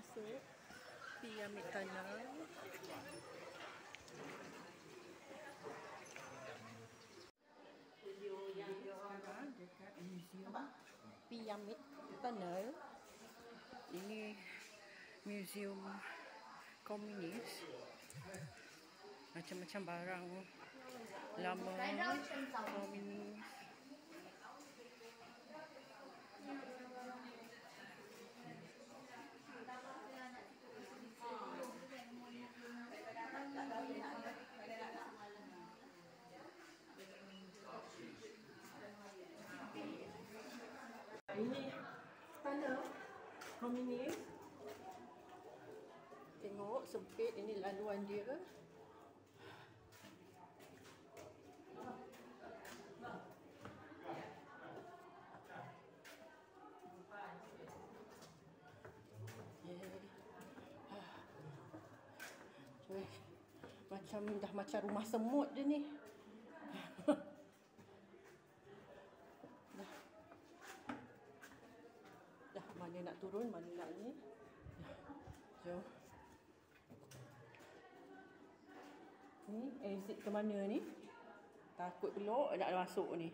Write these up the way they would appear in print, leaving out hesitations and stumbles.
masuk pergi ambil tanah. Sekarang dekat museum Pyramid Tunnel. Ini museum komunis. Macam-macam barang lama komunis. Ini tanah komunis. Tengok sempit, ini laluan dia. Macam rumah semut je ni. Dah mana nak turun, mana nak ni. Jom. Ni exit ke mana ni? Takut belok nak masuk ni.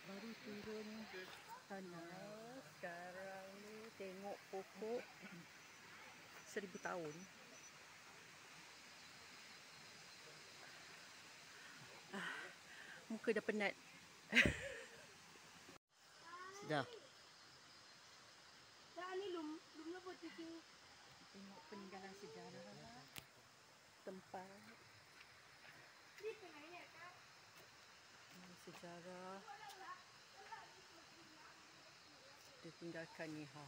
Baru turun tanah. Sekarang ni tengok pokok 1000 tahun. Muka dah penat. Dah. Dah ni lumnya buat tinggi. Tengok peninggalan sejarah tempat. Ni penanya kan? Sejarah dia tinggalkan ni ha.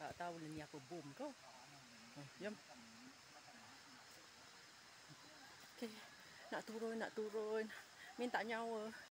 Tak tahu lah ni apa bom kau. Jom. Okey, nak turun. Minta nyawa.